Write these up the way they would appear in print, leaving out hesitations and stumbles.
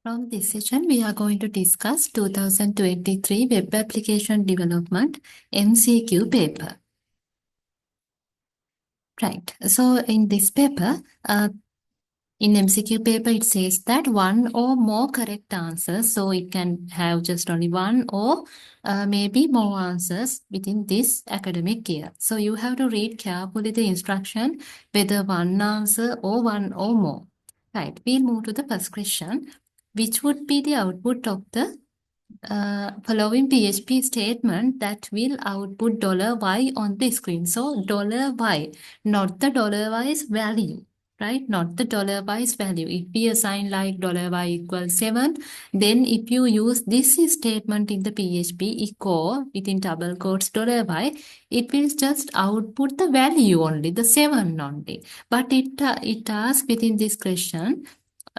From this session, we are going to discuss 2023 Web Application Development MCQ paper. Right. So in this paper, in MCQ paper, it says that one or more correct answers. So it can have just only one or maybe more answers within this academic year. So you have to read carefully the instruction, whether one answer or one or more. Right. We'll move to the first question. Which would be the output of the following PHP statement that will output $y on the screen? So $y, not the $y's value, right? Not the $y's value. If we assign like $y equals 7, then if you use this statement in the PHP echo within double quotes $y, it will just output the value only, the 7 only. But it asks within this question,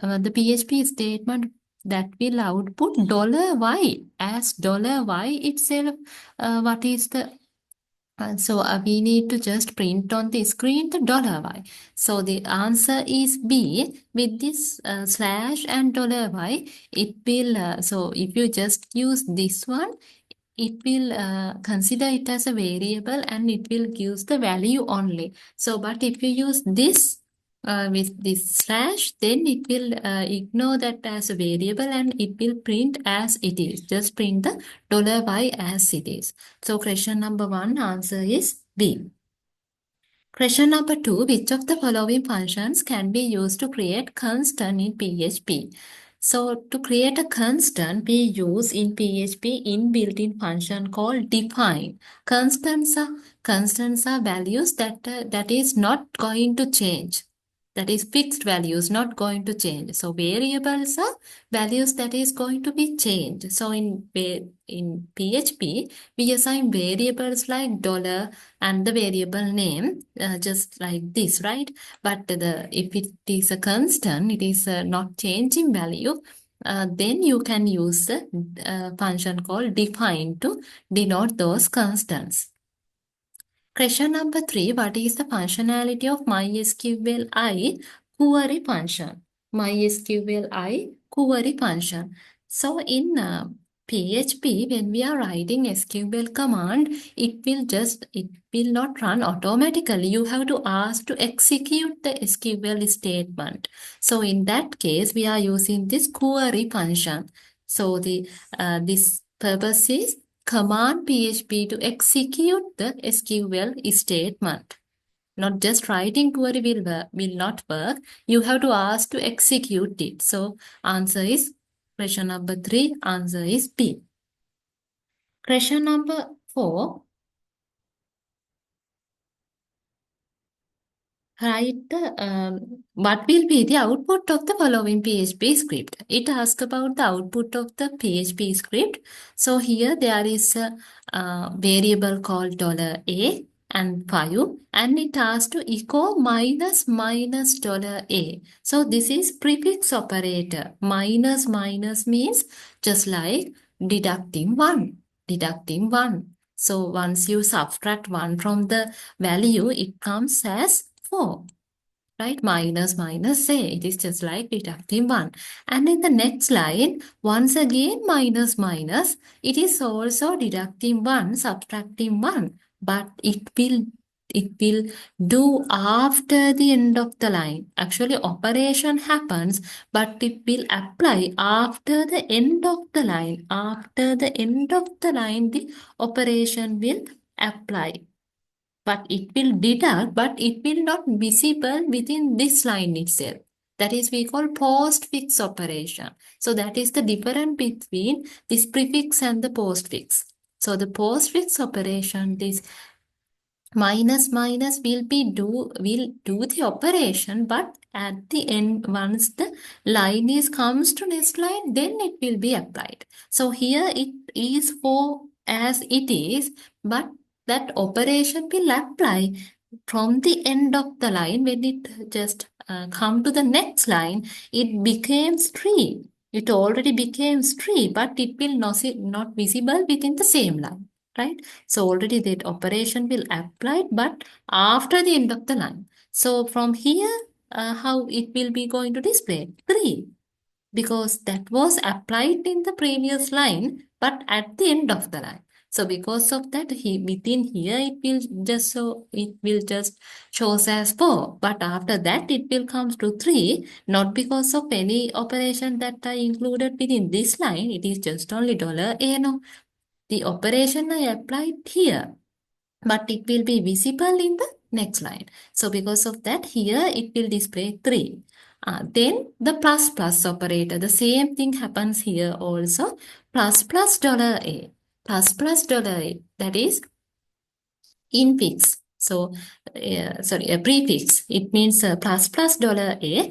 the PHP statement that will output $y as $y itself. What is the so we need to just print on the screen the $y. So the answer is B. With this slash and $y, it will, so if you just use this one, it will consider it as a variable and it will give the value only. So, but if you use this with this slash, then it will ignore that as a variable and it will print as it is. Just print the $y as it is. So, question number 1 answer is B. Question number 2, which of the following functions can be used to create constant in PHP? So to create a constant, we use in PHP inbuilt-in function called define. Constants are values that is not going to change. That is fixed values, not going to change. So variables are values that is going to be changed. So in PHP, we assign variables like dollar and the variable name just like this, right? But if it is a constant, it is not changing value, then you can use the function called define to denote those constants. Question number 3, what is the functionality of MySQLi query function? MySQLi query function. So in PHP, when we are writing SQL command, it will not run automatically. You have to ask to execute the SQL statement. So in that case, we are using this query function. So this purpose is command PHP to execute the SQL statement. Not just writing query will not work. You have to ask to execute it. So answer is question number 3. Answer is B. Question number 4. Write what will be the output of the following PHP script. It asks about the output of the PHP script. So here there is a variable called $a and 5 and it asks to echo minus $a. So this is prefix operator. Minus means just like deducting 1. Deducting 1. So once you subtract 1 from the value, it comes as 4, right? Minus, say, it is just like deducting 1. And in the next line, once again, minus, it is also deducting 1, subtracting 1, but it will do after the end of the line. Actually, operation happens, but it will apply after the end of the line. After the end of the line, the operation will apply. But it will deduct, but it will not visible within this line itself. That is we call postfix operation. So that is the difference between this prefix and the postfix. So the postfix operation, this minus will do the operation, but at the end, once the line comes to next line, then it will be applied. So here it is for as it is, but that operation will apply from the end of the line. When it just come to the next line, it becomes tree. It already became tree, but it will not visible within the same line, right? So already that operation will apply, but after the end of the line. So from here, how it will be going to display 3. because that was applied in the previous line, but at the end of the line. So because of that, within here it will just shows as 4, but after that it will comes to 3, not because of any operation that I included within this line. It is just only $A. No, the operation I applied here, but it will be visible in the next line. So because of that, here it will display 3. Then the plus plus operator, the same thing happens here also. Plus plus $A, plus plus $A, that is infix. So, sorry, a prefix. It means plus plus $A.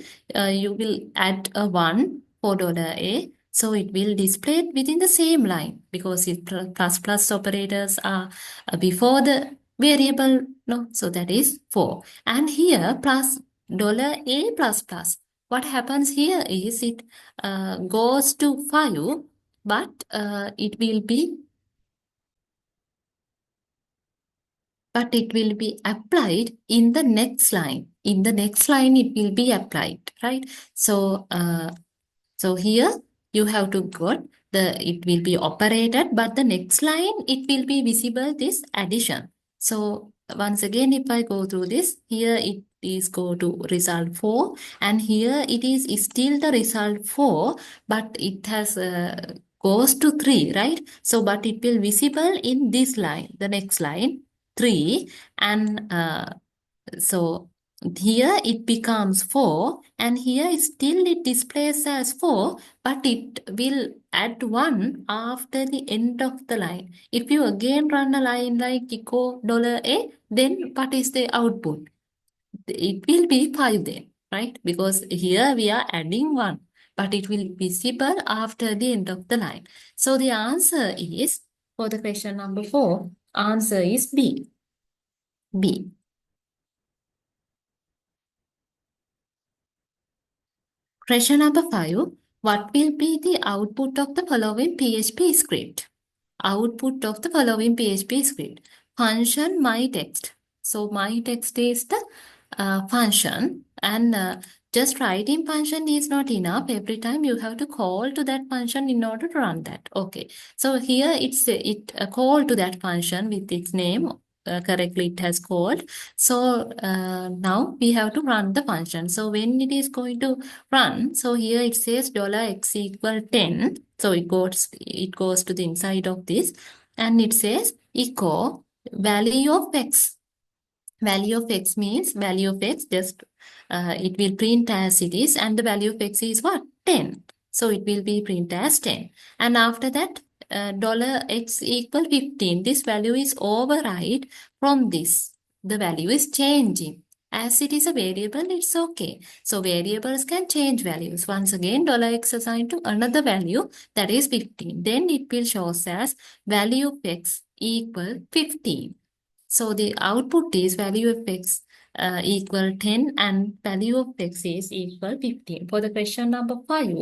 You will add a 1 for $A. So it will display it within the same line because it plus plus operators are before the variable. No, so that is 4. And here plus $A plus plus. What happens here is it goes to 5, but it will be applied in the next line. In the next line, it will be applied, right? So, so here you have to go, it will be operated, but the next line, it will be visible this addition. So once again, if I go through this, here it is go to result 4, and here it is still the result 4, but it has goes to 3, right? So, but it will visible in this line, the next line, 3, and so here it becomes 4, and here still it displays as 4, but it will add 1 after the end of the line. If you again run a line like echo $A, then what is the output? It will be 5 then, right? Because here we are adding 1, but it will be visible after the end of the line. So the answer is, for the question number 4, answer is B. B. Question number 5. What will be the output of the following PHP script? Output of the following PHP script. Function myText. So myText is the function, and just writing function is not enough. Every time you have to call to that function in order to run that. Okay. So here it's a call to that function with its name. Correctly it has called. So now we have to run the function. So when it is going to run, so here it says $x equal 10. So it goes to the inside of this, and it says echo value of x. Value of x means value of x, just it will print as it is, and the value of x is what? 10. So it will be print as 10. And after that, $x equal 15. This value is override from this. The value is changing. As it is a variable, it's okay. So variables can change values. Once again, $x assigned to another value, that is 15. Then it will show as value of x equal 15. So the output is value of x equal 10 and value of x is equal 15. For the question number 5,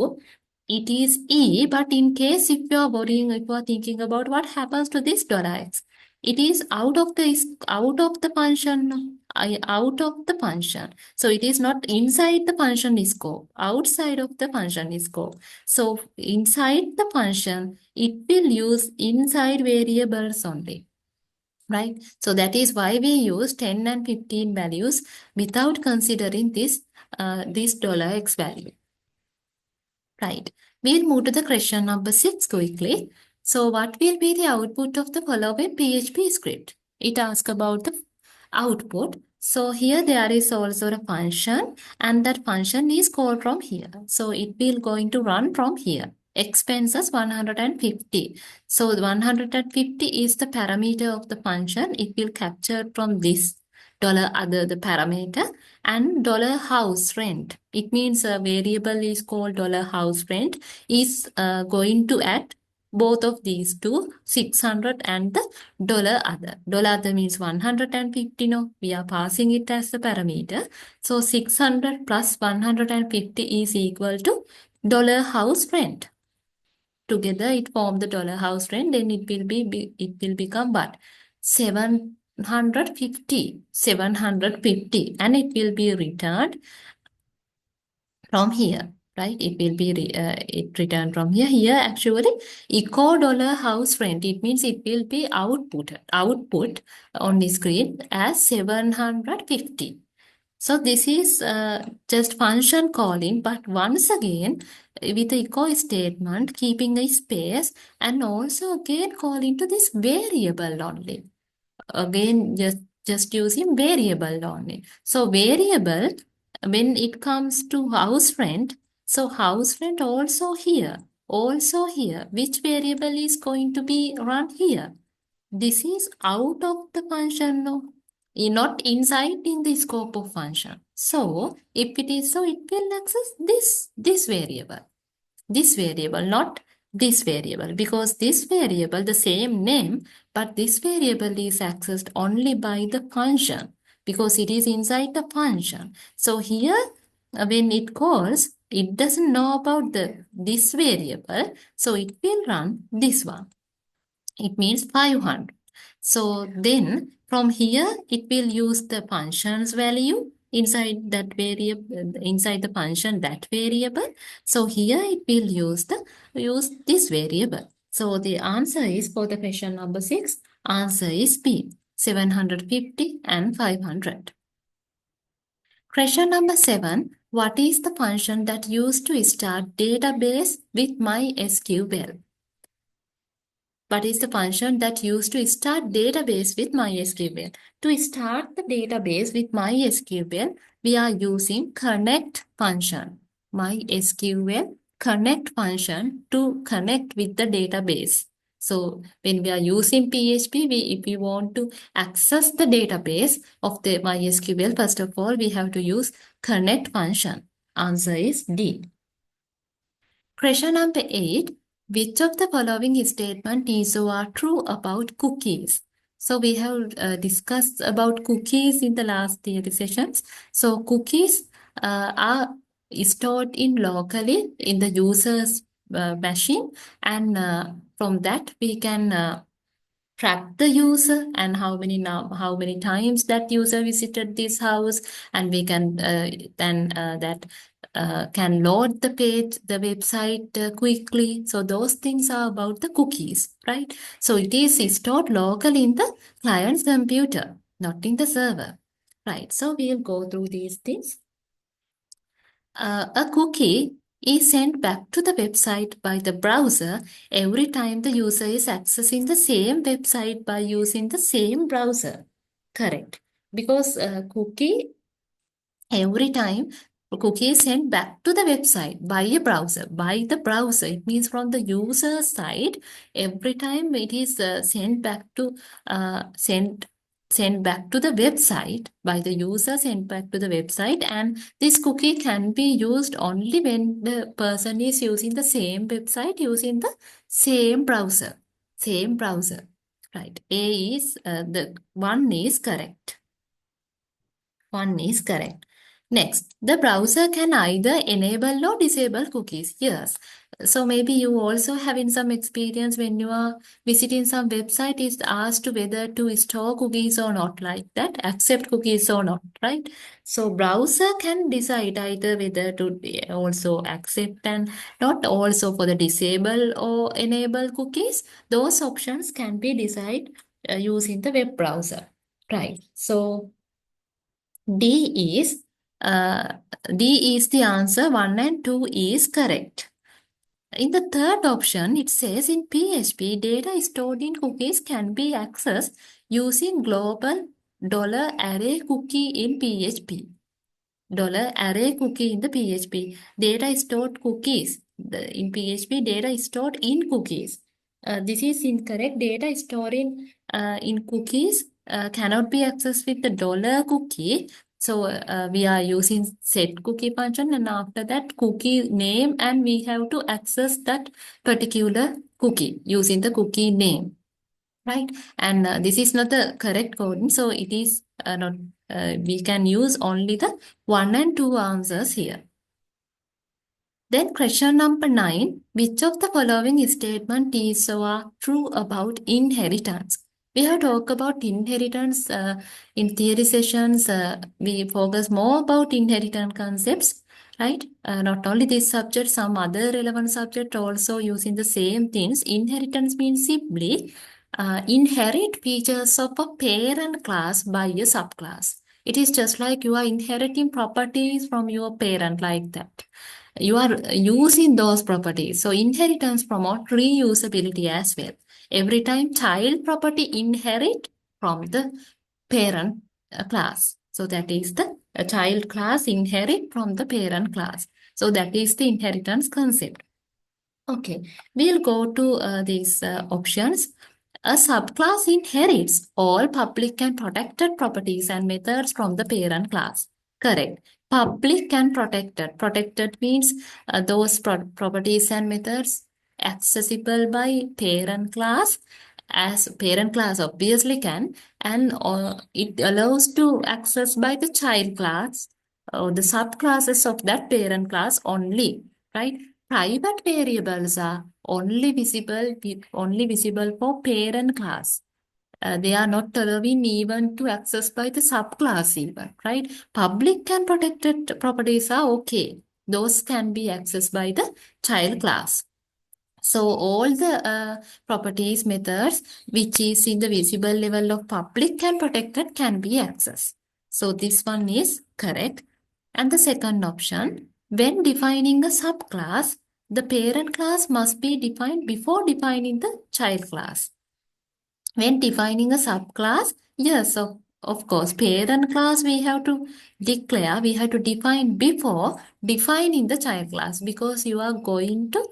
it is E, but in case if you are worrying, if you are thinking about what happens to this $x, it is out of the function, out of the function. So it is not inside the function scope, outside of the function scope. So inside the function, it will use inside variables only. Right? So that is why we use 10 and 15 values without considering this $x value. Right. We'll move to the question number 6 quickly. So what will be the output of the following PHP script? It asks about the output. So here there is also a function, and that function is called from here. So it will going to run from here. Expenses 150. So 150 is the parameter of the function. It will capture from this $other the parameter, and $house rent. It means a variable is called $house rent is going to add both of these two, 600 and the $other. $other means 150. No, we are passing it as the parameter. So 600 plus 150 is equal to $house rent. Together it form the $house rent. Then it will become what? 750, and it will be returned from here. right? It will be it returned from here. Here actually echo dollar house rent. It means it will be output on the screen as 750. So this is just function calling, but once again with the echo statement, keeping a space and also again calling to this variable only. Again, just using variable only. So variable, when it comes to house rent, so house rent also here. Which variable is going to be run here? This is out of the function, no, not inside in the scope of function. So if it is so, it will access this variable, not this variable, because this variable, the same name, but this variable is accessed only by the function because it is inside the function. So here, when it calls, it doesn't know about this variable, so it will run this one. It means 500. So then from here, it will use the function's value inside that variable, inside the function, that variable. So here it will use this variable. So the answer is for the question number 6, answer is B, 750 and 500. Question number 7, what is the function that used to start database with MySQL? What is the function that used to start database with MySQL? To start the database with MySQL, we are using connect function. MySQL connect function to connect with the database. So when we are using PHP, if we want to access the database of the MySQL, first of all, we have to use connect function. Answer is D. Question number 8. Which of the following statement is or are true about cookies? So we have discussed about cookies in the last theory sessions. So cookies are stored in locally in the user's machine, and from that we can track the user and how many times that user visited this house, and we can then that can load the page, the website quickly. So those things are about the cookies, right? So it is stored locally in the client's computer, not in the server, right? So we'll go through these things. A cookie is sent back to the website by the browser every time the user is accessing the same website by using the same browser. Correct. Because every time a cookie is sent back to the website by a browser, by the browser, it means from the user side, every time it is sent back to the website by the user, sent back to the website, and this cookie can be used only when the person is using the same website using the same browser, right? A is the one is correct. One is correct. Next, the browser can either enable or disable cookies. Yes. So maybe you also having some experience when you are visiting some website is asked whether to store cookies or not, like that, accept cookies or not, right? So browser can decide either whether to also accept and not, also for the disable or enable cookies. Those options can be decided using the web browser, right? So D is uh, D is the answer. 1 and 2 is correct. In the third option, it says in PHP, data stored in cookies can be accessed using global $array cookie in PHP. $array cookie in the PHP. Data stored cookies. In PHP, data is stored in cookies. This is incorrect. Data stored in cookies cannot be accessed with the $cookie. So we are using set cookie function, and after that cookie name, and we have to access that particular cookie using the cookie name, right? And this is not the correct coding, so it is not. We can use only the 1 and 2 answers here. Then question number 9, which of the following statement is or are true about inheritance? We have talked about inheritance in theory sessions. We focus more about inheritance concepts, right? Not only this subject, some other relevant subject also using the same things. Inheritance means simply inherit features of a parent class by a subclass. It is just like you are inheriting properties from your parent, like that. You are using those properties. So inheritance promote reusability as well. Every time child property inherit from the parent class. So that is the child class inherit from the parent class. So that is the inheritance concept. Okay, we'll go to these options. A subclass inherits all public and protected properties and methods from the parent class. Correct. Public and protected. Protected means those properties and methods accessible by parent class, as parent class obviously can, and it allows to access by the child class or the subclasses of that parent class only, right? Private variables are only visible for parent class. They are not allowing even to access by the subclass even, right? Public and protected properties are okay. Those can be accessed by the child class. So all the properties methods which is in the visible level of public and protected can be accessed. So this one is correct. And the second option, when defining a subclass, the parent class must be defined before defining the child class. When defining a subclass, yes, of course, parent class we have to define before defining the child class, because you are going to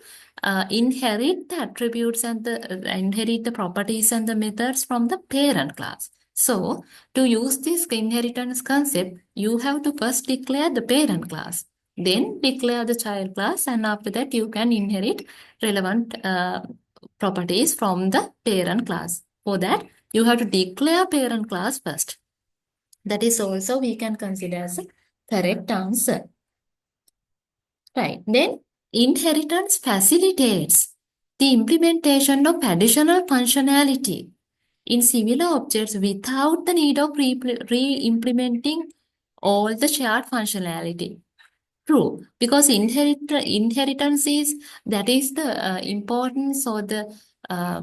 inherit the attributes and inherit the properties and the methods from the parent class. So, to use this inheritance concept, you have to first declare the parent class, then declare the child class, and after that you can inherit relevant properties from the parent class. For that, you have to declare parent class first. That is also we can consider as a correct answer. Right. Then inheritance facilitates the implementation of additional functionality in similar objects without the need of re-implementing all the shared functionality. True, because inheritance is that is the importance or the uh,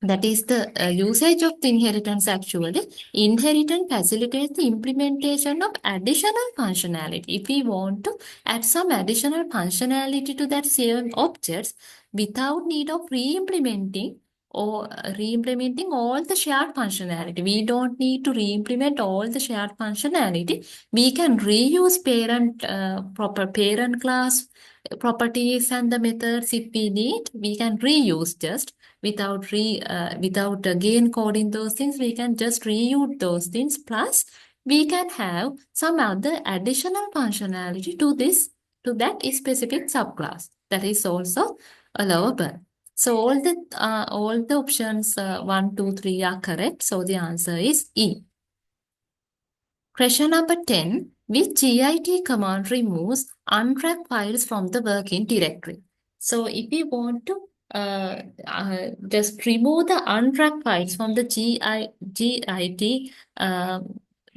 that is the usage of the inheritance actually. Inheritance facilitates the implementation of additional functionality. If we want to add some additional functionality to that same objects without need of re-implementing or re-implementing all the shared functionality. We don't need to re-implement all the shared functionality. We can reuse proper parent class properties and the methods if we need. We can reuse just without again coding those things. We can just reuse those things, plus we can have some other additional functionality to that specific subclass. That is also allowable. So all the options 1, 2, 3 are correct. So the answer is E. Question number 10. Which git command removes untracked files from the working directory? So if we want to just remove the untracked files from the git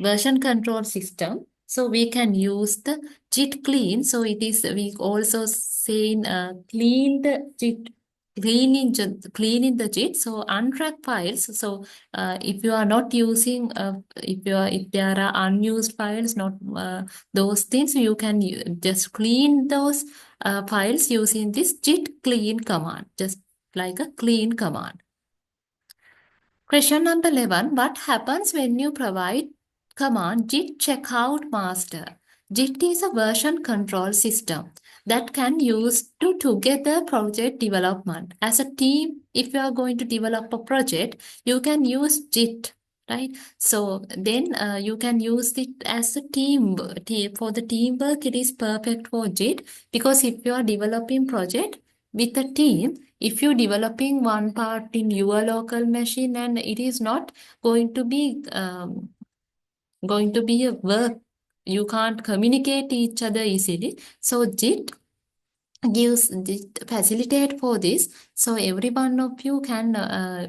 version control system, so we can use the git clean. So we also saying clean the git, cleaning the git. So untracked files. So if you are not using if there are unused files, not those things, you can just clean those files using this git clean command, just like a clean command. Question number 11. What happens when you provide command git checkout master? Git is a version control system that can use to together project development. As a team, if you are going to develop a project, you can use git, right? So then you can use it as a team. For the teamwork, it is perfect for git, because if you are developing project with a team, if you're developing one part in your local machine and it is not going to be a work, you can't communicate each other easily. So git facilitate for this, so every one of you can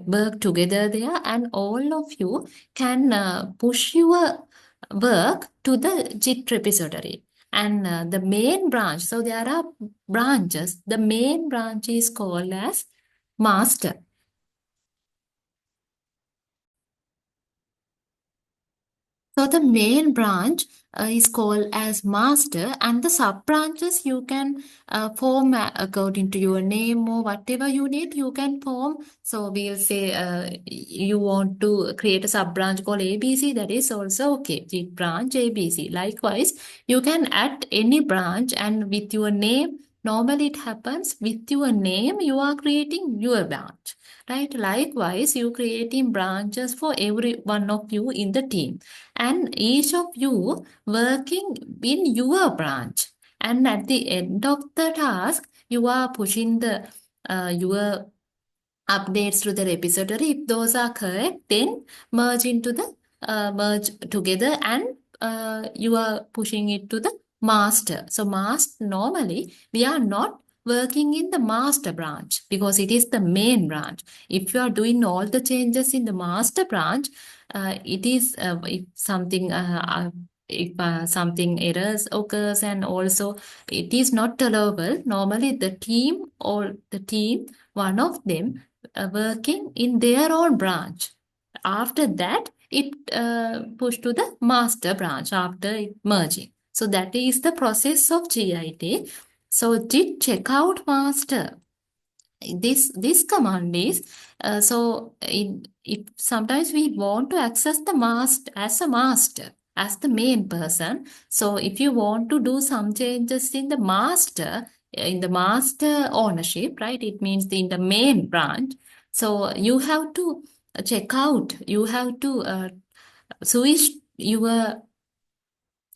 work together there, and all of you can push your work to the git repository. and the main branch. So there are branches. The main branch is called as master. So the main branch is called as master, and the sub branches you can form according to your name or whatever you need. You can form. So we'll say you want to create a sub branch called ABC. That is also okay. The branch ABC. Likewise, you can add any branch, and with your name. Normally, it happens with your name. You are creating your branch, right? Likewise, you creating branches for every one of you in the team, and each of you working in your branch, and at the end of the task you are pushing the your updates to the repository. If those are correct, then merge into the merge together, and you are pushing it to the master. So master, normally we are not working in the master branch because it is the main branch. If you are doing all the changes in the master branch, it is if something if something errors occurs, and also it is not allowable. Normally the team, or the team, one of them working in their own branch. After that, it pushed to the master branch after it merging. So that is the process of GIT. So git checkout master. This command is if sometimes we want to access the master as a master, as the main person. So if you want to do some changes in the master ownership, right? It means in the main branch. So you have to check out. You have to switch your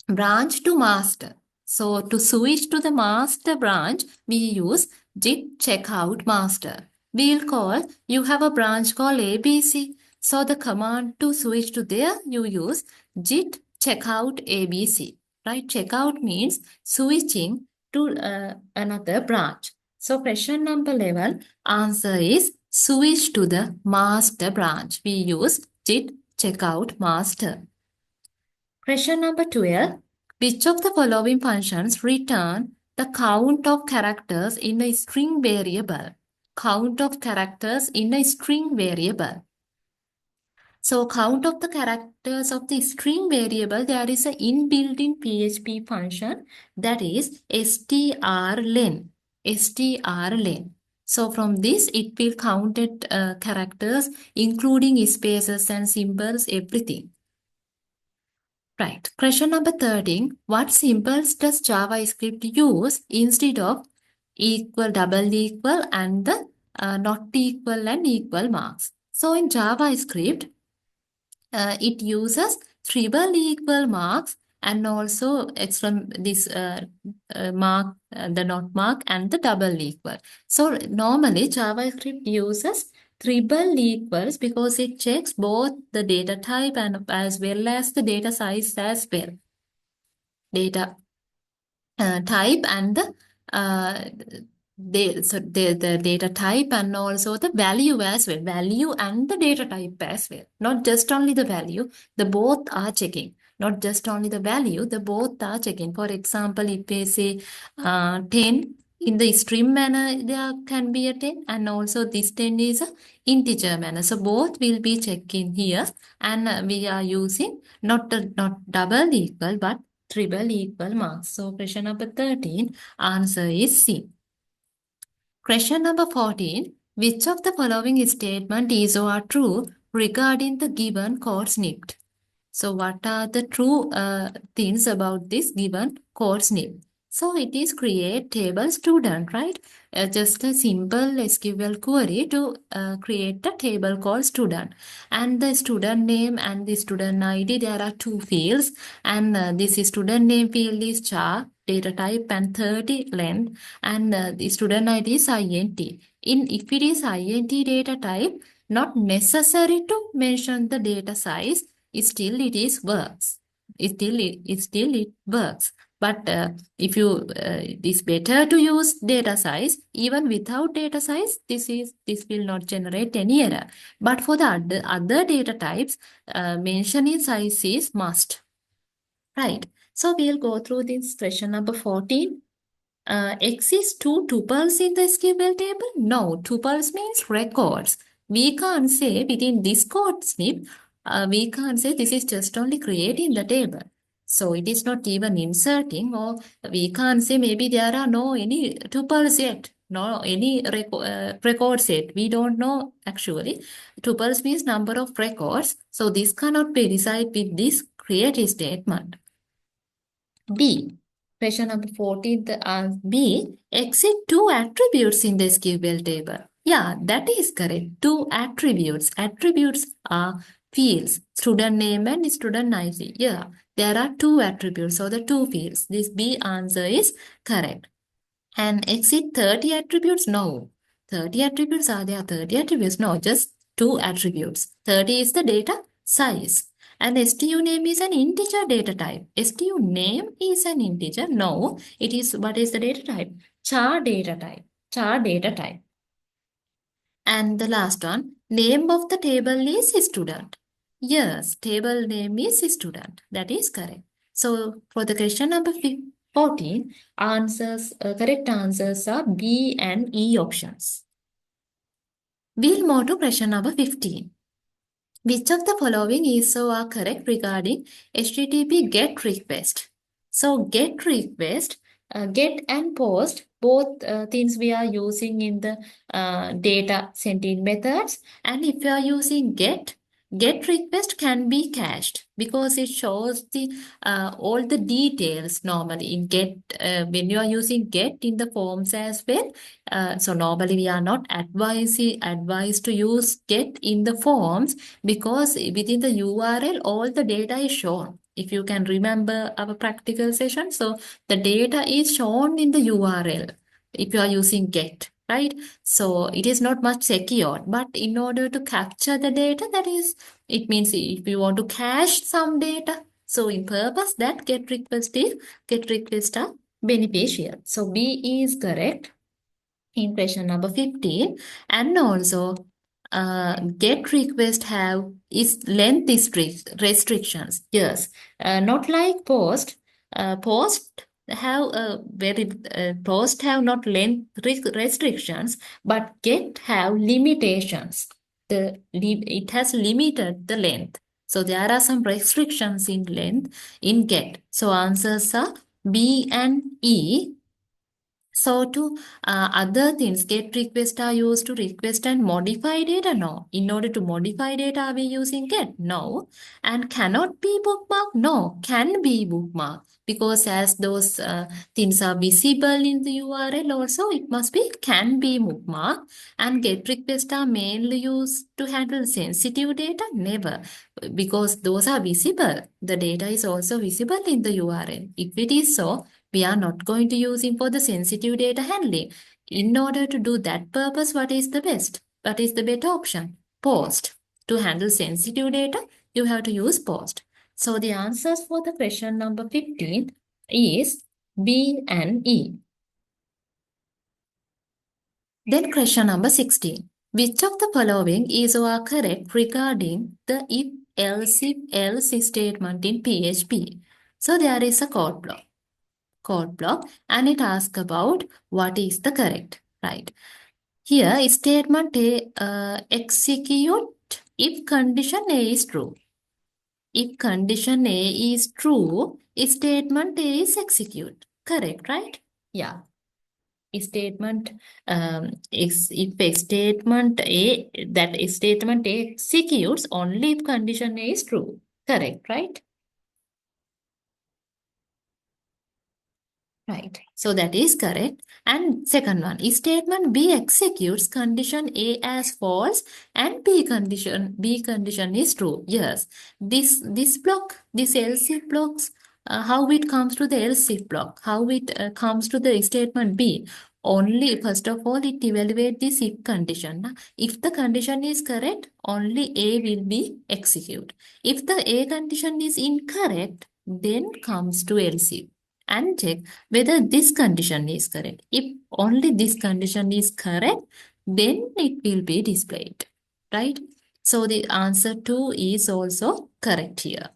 branch to master. So to switch to the master branch, we use git checkout master. We'll call, you have a branch called ABC. So the command to switch to there, you use git checkout ABC. Right? Checkout means switching to another branch. So question number 11, answer is switch to the master branch. We use git checkout master. Question number 12. Which of the following functions return the count of characters in a string variable? Count of characters in a string variable. So count of the characters of the string variable, there is an inbuilt in PHP function, that is strlen. strlen. So from this, it will count it characters, including spaces and symbols, everything. Right. Question number 13. What symbols does JavaScript use instead of equal, double equal, and the not equal and equal marks? So in JavaScript, it uses triple equal marks, and also this mark, the not mark, and the double equal. So normally JavaScript uses triple equals because it checks both the data type and as well as the data size as well. Data type and the data type and also the value as well. Value and the data type as well. Not just only the value, the both are checking. Not just only the value, the both are checking. For example, if we say 10, in the string manner, there can be a 10, and also this 10 is a integer manner. So both will be checking here, and we are using not double equal, but triple equal marks. So question number 13, answer is C. Question number 14, which of the following statement is or are true regarding the given code snippet? So what are the true things about this given code snippet? So it is create table student, right? Just a simple SQL query to create a table called student. And the student name and the student ID, there are two fields. And this student name field is char, data type, and 30 length. And the student ID is int. If it is int data type, not necessary to mention the data size. Still it is works. Still it works. But if you it is better to use data size. Even without data size, this will not generate any error. But for the other data types, mentioning size is must. Right. So we'll go through this question number 14. X is two tuples in the SQL table? No, tuples means records. We can't say within this code snip, we can't say this is just only creating the table. So it is not even inserting, or we can't say maybe there are no any tuples yet, no any records yet. We don't know actually. Tuples means number of records. So this cannot be decided with this create statement. B. Question number 14, B. Exit two attributes in the SQL table. Yeah, that is correct. Two attributes. Attributes are fields. Student name and student ID. Yeah, there are two attributes or the two fields. This B answer is correct. And exit 30 attributes? No. 30 attributes, are there 30 attributes? No, just two attributes. 30 is the data size. And STU name is an integer data type. STU name is an integer. No, it is, what is the data type? Char data type. Char data type. And the last one, name of the table is student. Yes, table name is student. That is correct. So for the question number 14, correct answers are B and E options. We'll move to question number 15. Which of the following is so are correct regarding HTTP GET request? So GET request, GET and POST, both things we are using in the data sending methods. And if you are using GET request can be cached because it shows the all the details normally in GET. When you are using GET in the forms as well, so normally we are not advised to use GET in the forms because within the URL all the data is shown. If you can remember our practical session, so the data is shown in the URL if you are using GET, right? So it is not much secure, but in order to capture the data, that is, it means if you want to cache some data, so in purpose that GET request are beneficial. So B is correct in question number 15. And also GET request have is length restrictions. Yes, not like POST. POST have POST have not length restrictions, but GET have limitations. It has limited the length. So there are some restrictions in length in GET. So answers are B and E. So to other things, GET request are used to request and modify data? No. In order to modify data, are we using GET? No. And cannot be bookmark? No. Can be bookmark. Because as those things are visible in the URL also, it must be can be bookmark. And GET request are mainly used to handle sensitive data? Never. Because those are visible. The data is also visible in the URL. If it is so, we are not going to use it for the sensitive data handling. In order to do that purpose, what is the best? What is the better option? POST. To handle sensitive data, you have to use POST. So the answers for the question number 15 is B and E. Then question number 16. Which of the following is or are correct regarding the if else statement in PHP? So there is a code block and it asks about what is the correct, right? Here statement A execute if condition A is true. If condition A is true, statement A is execute. Correct, right? Yeah. Statement if a statement A executes only if condition A is true. Correct, right? Right. So that is correct. And second one, is statement B executes condition A as false and B condition is true. Yes. This block, this else if blocks, how it comes to the else if block, how it comes to the statement B. Only first of all, it evaluate this if condition. If the condition is correct, only A will be execute. If the A condition is incorrect, then comes to else if and check whether this condition is correct. If only this condition is correct, then it will be displayed, right? So the answer 2 is also correct here.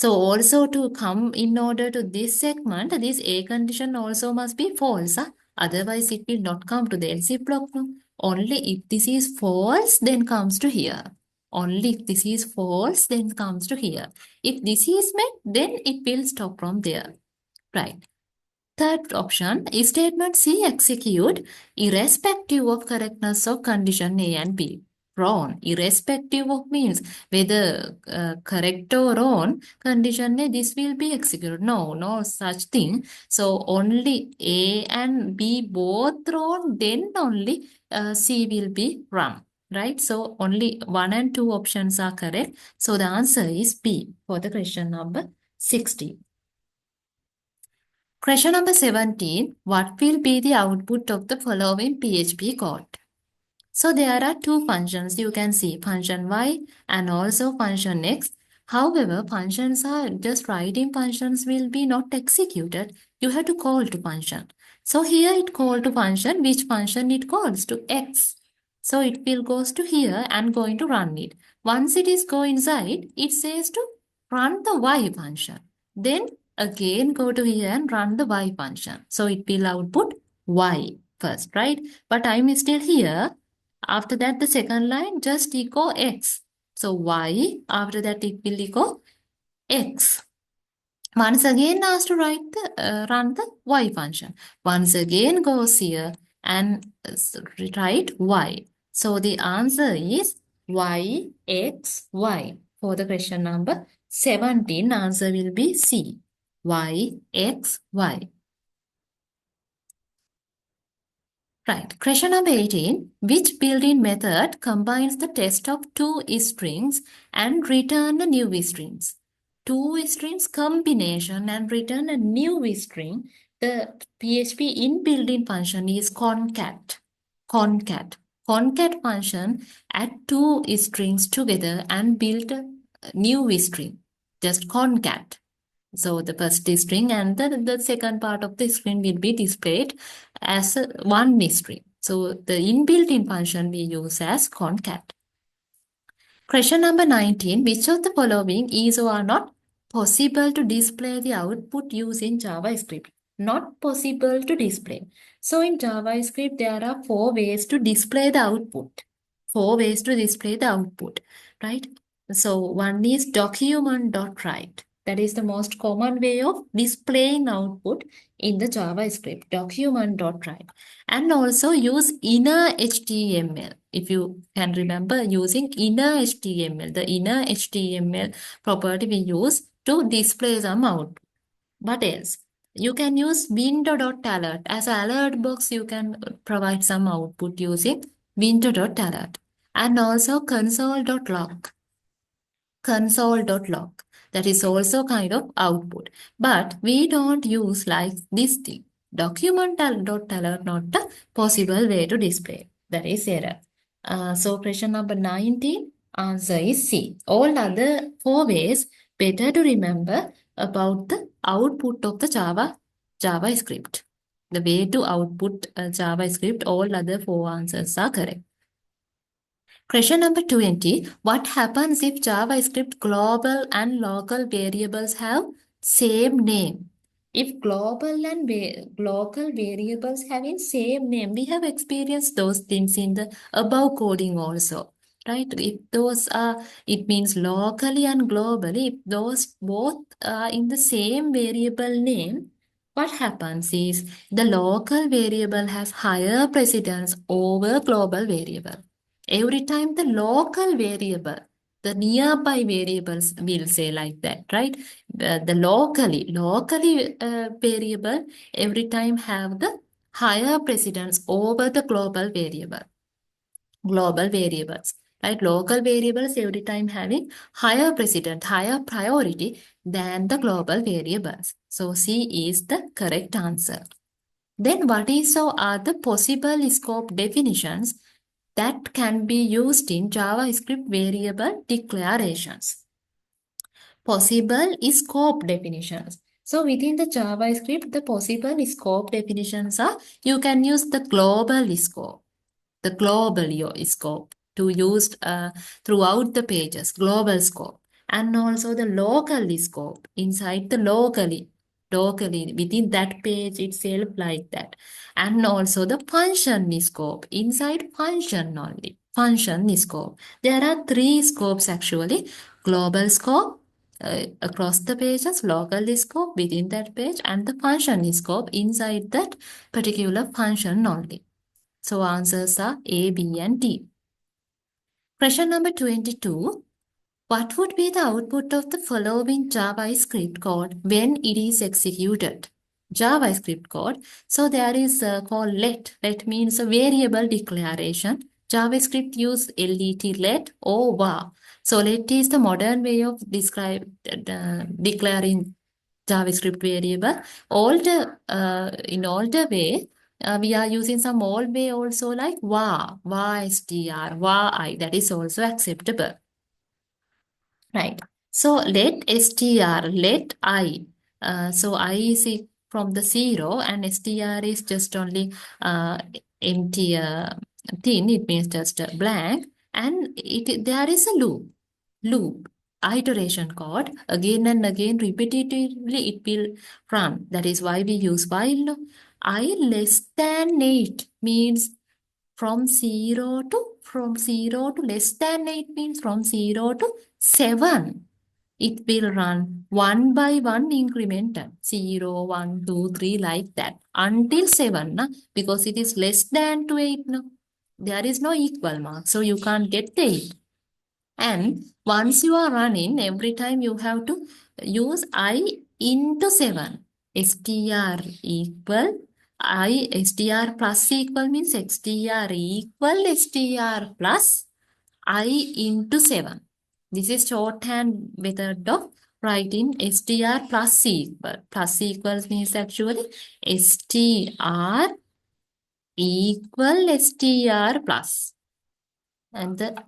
So also to come in order to this segment, this A condition also must be false. Otherwise, it will not come to the else if block. No? Only if this is false, then comes to here. Only if this is false, then comes to here. If this is met, then it will stop from there. Right. Third option is statement C execute irrespective of correctness of condition A and B. Wrong. Irrespective of means whether correct or wrong, condition A, this will be executed. No, no such thing. So only A and B both wrong, then only C will be wrong. Right? So only 1 and 2 options are correct. So the answer is B for the question number 60. Question number 17. What will be the output of the following PHP code? So there are two functions. You can see function y and also function x. However, functions are just writing functions will be not executed. You have to call to function. So here it call to function. Which function it calls to x? So it will goes to here and going to run it. Once it is go inside, it says to run the y function. Then again go to here and run the y function. So it will output y first, right? But I'm still here. After that, the second line just echo x. So y, after that it will echo x. Once again asked to run the y function. Once again goes here and write y. So the answer is y, x, y. For the question number 17, answer will be C. Y, x, y. Right. Question number 18. Which built-in method combines the test of two strings and return a new strings? Two strings combination and return a new string. The PHP in built-in function is concat. Concat. Concat function add two strings together and build a new string. Just concat. So the first string and the second part of the string will be displayed as one string. So the inbuilt-in function we use as concat. Question number 19. Which of the following is or are not possible to display the output using JavaScript? Not possible to display. So in JavaScript, there are 4 ways to display the output. 4 ways to display the output, right? So one is document.write. That is the most common way of displaying output in the JavaScript, document.write. And also use inner HTML. If you can remember using inner HTML, the inner HTML property we use to display some output. What else? You can use window.alert. As an alert box, you can provide some output using window.alert. And also console.log. Console.log. That is also kind of output. But we don't use like this thing. Document.alert not the possible way to display. That is error. So question number 19, answer is C. All other 4 ways better to remember about the output of the JavaScript. The way to output JavaScript, all other 4 answers are correct. Question number 20. What happens if JavaScript global and local variables have same name? If global and local variables having same name, we have experienced those things in the above coding also. Right? If those are, it means locally and globally, if those both are in the same variable name, what happens is the local variable has higher precedence over global variable. Every time the local variable, the nearby variables will say like that, right? The locally variable every time have the higher precedence over the global variable. Global variables, right? Local variables every time having higher precedence, higher priority than the global variables. So C is the correct answer. Then what is so are the possible scope definitions that can be used in JavaScript variable declarations? Possible scope definitions. So within the JavaScript, the possible scope definitions are you can use the global scope, scope to use throughout the pages, global scope. and also the local scope inside the locally within that page itself like that, and also the function scope inside function only, function scope. There are three scopes actually: global scope across the pages, local scope within that page, and the function scope inside that particular function only. So answers are A, B, and D. Question number 22. What would be the output of the following JavaScript code when it is executed? JavaScript code. So there is called let. Let means a variable declaration. JavaScript use let or var. So let is the modern way of declaring JavaScript variable. In older way, we are using some old way also like var str, var I. That is also acceptable. Right. So let str, let I. So I is from the 0 and str is just only empty thing. It means just blank. And there is a loop, iteration code. Again and again, repetitively it will run. That is why we use while. I less than 8 means from 0 to less than 8 means from 0 to 7. It will run one by one incremental 0, 1, 2, 3 like that until 7 na? Because it is less than to 8 no? There is no equal mark, so you can't get the 8. And once you are running, every time you have to use I into 7. str equal str plus equal means str equal str plus I into 7. This is shorthand method of writing str plus equal. Plus equals means actually str equal str plus and the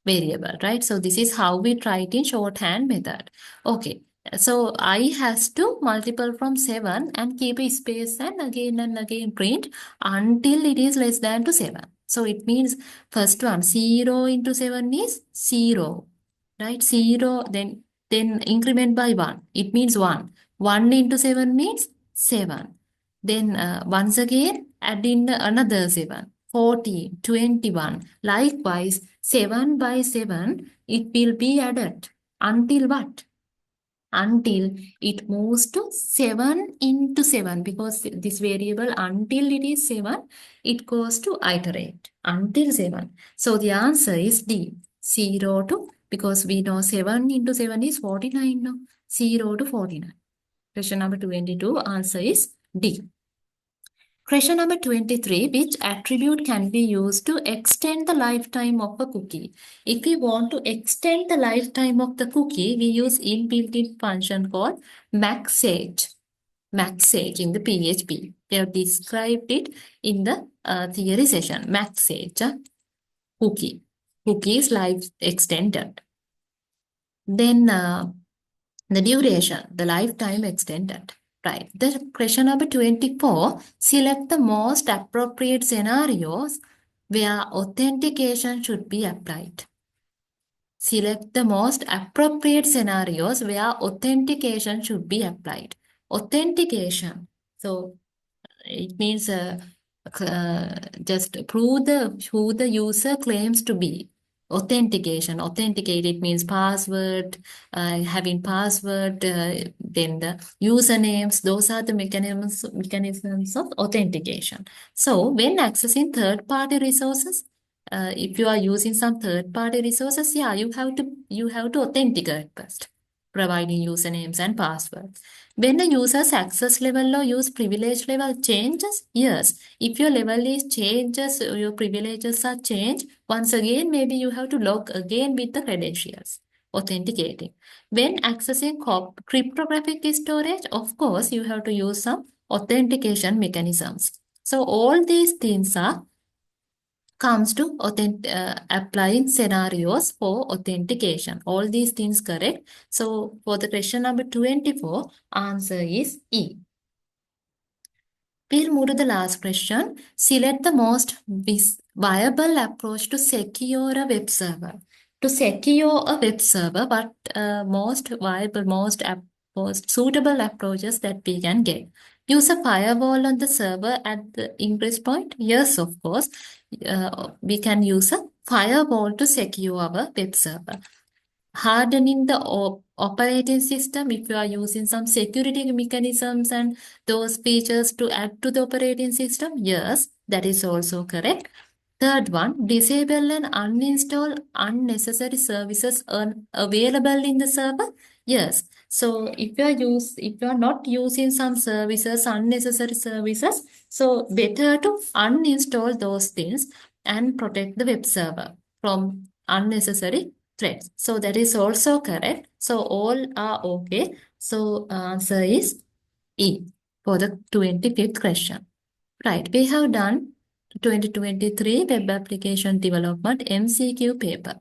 variable, right? So this is how we write in shorthand method. Okay. So I has to multiple from 7 and keep a space and again print until it is less than to 7. So it means first one 0 into 7 is 0, right? 0 then increment by 1. It means 1. 1 into 7 means 7. Then once again add in another 7. 14, 21. Likewise, 7 by 7, it will be added. Until what? Until it moves to 7 into 7. Because this variable, until it is 7, it goes to iterate. Until 7. So the answer is D. 0 to, because we know 7 into 7 is 49 now. 0 to 49. Question number 22, answer is D. Question number 23, which attribute can be used to extend the lifetime of a cookie? If we want to extend the lifetime of the cookie, we use inbuilt-in function called maxage. Maxage in the PHP. We have described it in the theory session. Maxage, cookie. Cookie is life extended. Then the duration, the lifetime extended. Right. The question number 24, select the most appropriate scenarios where authentication should be applied. Select the most appropriate scenarios where authentication should be applied. Authentication. So it means just prove who the user claims to be. Authentication. Authenticated means password, having password, then the usernames. Those are the mechanisms of authentication. So when accessing third-party resources, if you are using some third-party resources, yeah, you have to authenticate first, providing usernames and passwords. When the user's access level or use privilege level changes, yes. If your level is changes, your privileges are changed, once again, maybe you have to log again with the credentials, authenticating. When accessing cryptographic storage, of course, you have to use some authentication mechanisms. So all these things are comes to applying scenarios for authentication. All these things correct. So for the question number 24, answer is E. We'll move to the last question. Select the most viable approach to secure a web server. to secure a web server, but most viable, most suitable approaches that we can get. Use a firewall on the server at the ingress point. Yes, of course, we can use a firewall to secure our web server. Hardening the operating system, if you are using some security mechanisms and those features to add to the operating system, yes, that is also correct. Third one, disable and uninstall unnecessary services available in the server. Yes. So if you are not using some services, unnecessary services, so better to uninstall those things and protect the web server from unnecessary threats. So that is also correct. So all are okay. So answer is E for the 25th question. Right, we have done 2023 Web Application Development MCQ paper.